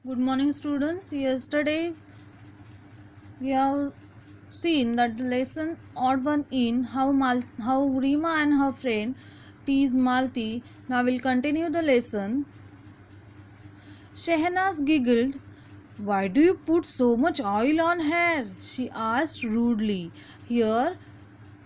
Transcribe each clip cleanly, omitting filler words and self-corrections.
Good morning, students. Yesterday we have seen that the lesson odd one in how Rima and her friend tease Malti. Now we'll continue the lesson. Shehnaz giggled. Why do you put so much oil on hair? She asked rudely. Here,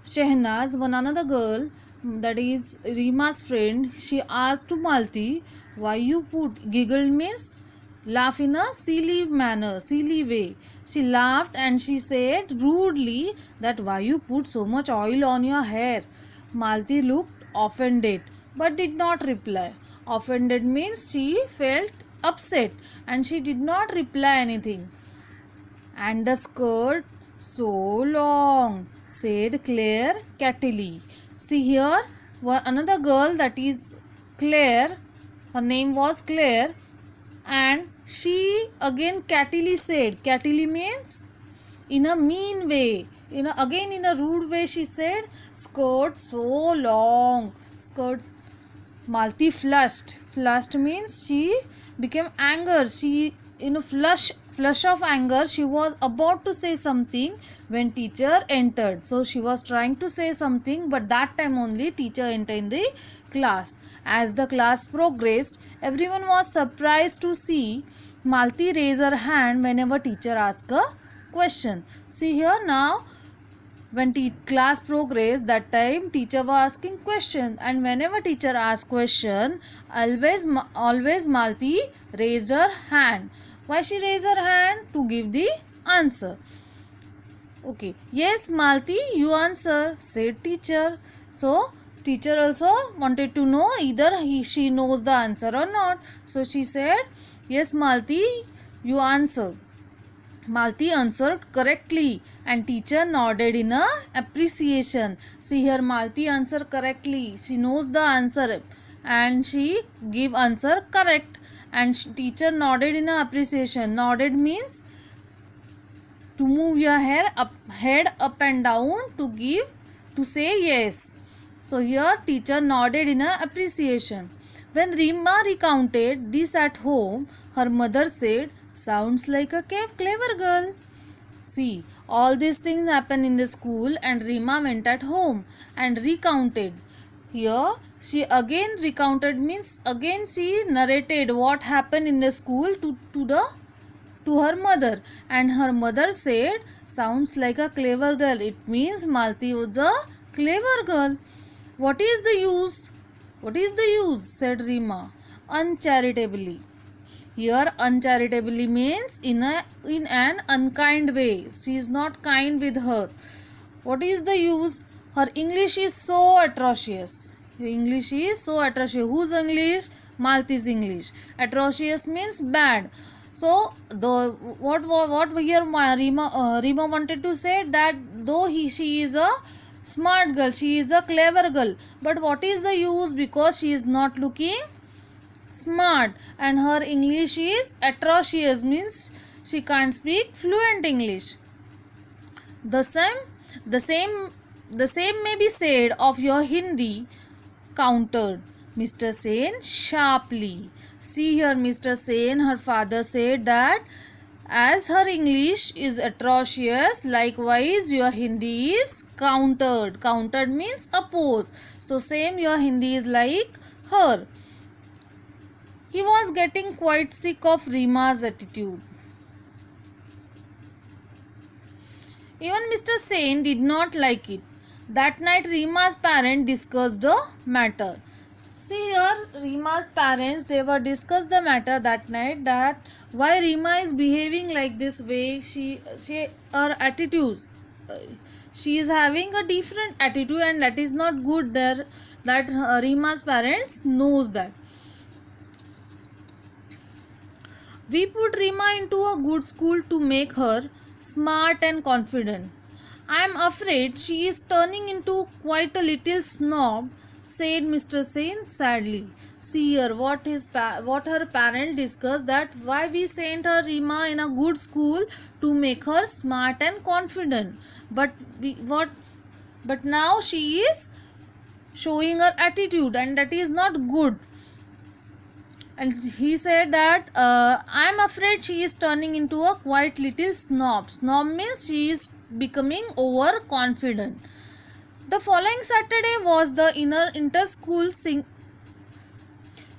Shehnaz, one another girl, that is Rima's friend, she asked to Malti, why you put giggled means laugh in a silly manner, silly way. She laughed and she said rudely that why you put so much oil on your hair. Malti looked offended but did not reply. Offended means she felt upset and she did not reply anything. And the skirt so long, said Claire cattily. See here, another girl, that is Claire, her name was Claire, and she again cattily said. Cattily means in a mean way. Again in a rude way she said, skirt so long. Skirt. Malti flushed. Flushed means she became anger. She in a flush of anger, she was about to say something when teacher entered. So she was trying to say something, but that time only teacher entered in the class. As the class progressed, everyone was surprised to see Malti raise her hand whenever teacher asked a question. See here now, when class progressed, that time teacher was asking question, and whenever teacher asked question, always Malti raised her hand. Why she raised her hand? To give the answer. Okay, yes Malti, you answer, said teacher. So teacher also wanted to know either she knows the answer or not. So she said, yes Malti, you answer. Malti answered correctly and teacher nodded in a appreciation. See here, Malti answered correctly. She knows the answer and she give answer correct, and teacher nodded in a appreciation. Nodded means to move your head up and down to say yes. So here teacher nodded in a appreciation. When Rima recounted this at home, her mother said, sounds like a clever girl. See, all these things happen in the school and Rima went at home and recounted. Here she again recounted means again she narrated what happened in the school to her mother, and her mother said, sounds like a clever girl. It means Malti was a clever girl. What is the use? What is the use? Said Rima uncharitably. Here uncharitably means in an unkind way. She is not kind with her. What is the use? Her English is so atrocious. Her English is so atrocious. Whose English? Malti's English. Atrocious means bad. So the what here Rima wanted to say that though she is a smart girl, she is a clever girl, but what is the use because she is not looking smart and her English is atrocious means she can't speak fluent English. The same the same the same may be said of your Hindi, countered Mr. Sen sharply. See here, Mr. Sen, her father said that as her English is atrocious, likewise your Hindi is countered. Countered means oppose. So same your Hindi is like her. He was getting quite sick of Rima's attitude. Even Mr. Sen did not like it. That night Rima's parents discussed the matter. See here, Rima's parents, they were discussed the matter that night, that why Rima is behaving like this way. Her attitudes, she is having a different attitude and that is not good there. That Rima's parents knows that. We put Rima into a good school to make her smart and confident. I am afraid she is turning into quite a little snob, said Mr. Sen sadly. See here, what her parents discussed, that why we sent her Rima in a good school to make her smart and confident. But now she is showing her attitude and that is not good. and he said that I'm afraid she is turning into a quite little snob. Snob means she is becoming overconfident. The following Saturday was the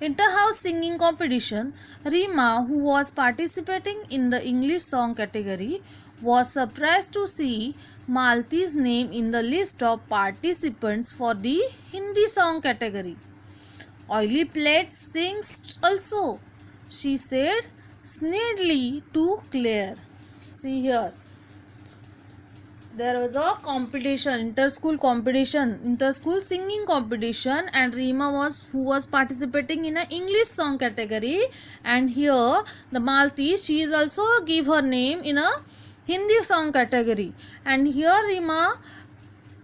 inter-house singing competition. Rima, who was participating in the English song category, was surprised to see Malti's name in the list of participants for the Hindi song category. Oily Plates sings also, she said sneeringly to Claire. See here, there was a inter-school singing competition, and Rima was participating in an English song category, and here the Malti, she is also give her name in a Hindi song category, and here Rima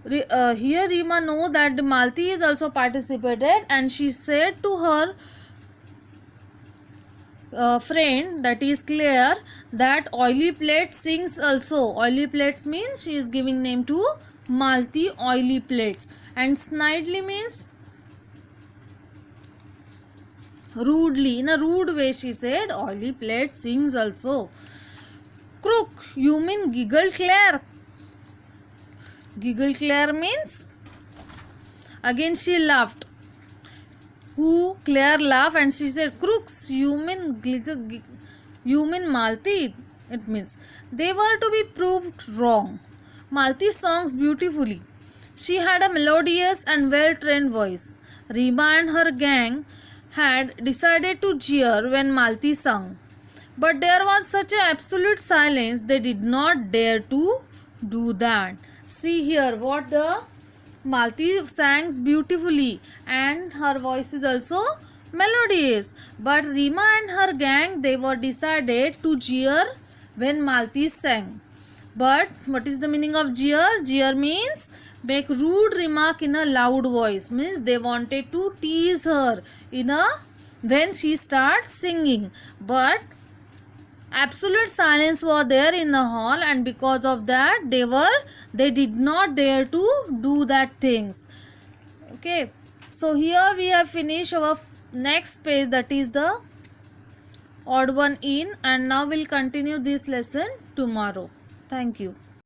know that the Malti is also participated, and she said to her friend, that is Claire, that Oily Plates sings also. Oily Plates means she is giving name to Malti, Oily Plates, and snidely means rudely, in a rude way she said Oily Plates sings also. Crook, you mean, giggled Claire. Giggled Claire means, again she laughed. Who? Claire laughed and she said, Crooks, you mean Malti? It means they were to be proved wrong. Malti songs beautifully. She had a melodious and well-trained voice. Rima and her gang had decided to jeer when Malti sang. But there was such an absolute silence, they did not dare to do that. See here what the Malti sang beautifully, and her voice is also melodious. But Rima and her gang, they were decided to jeer when Malti sang. But what is the meaning of jeer? Jeer means make rude remark in a loud voice. Means they wanted to tease her when she starts singing. But absolute silence was there in the hall, and because of that they did not dare to do that things. Okay, so here we have finished our next page, that is the odd one in, and now we'll continue this lesson tomorrow. Thank you.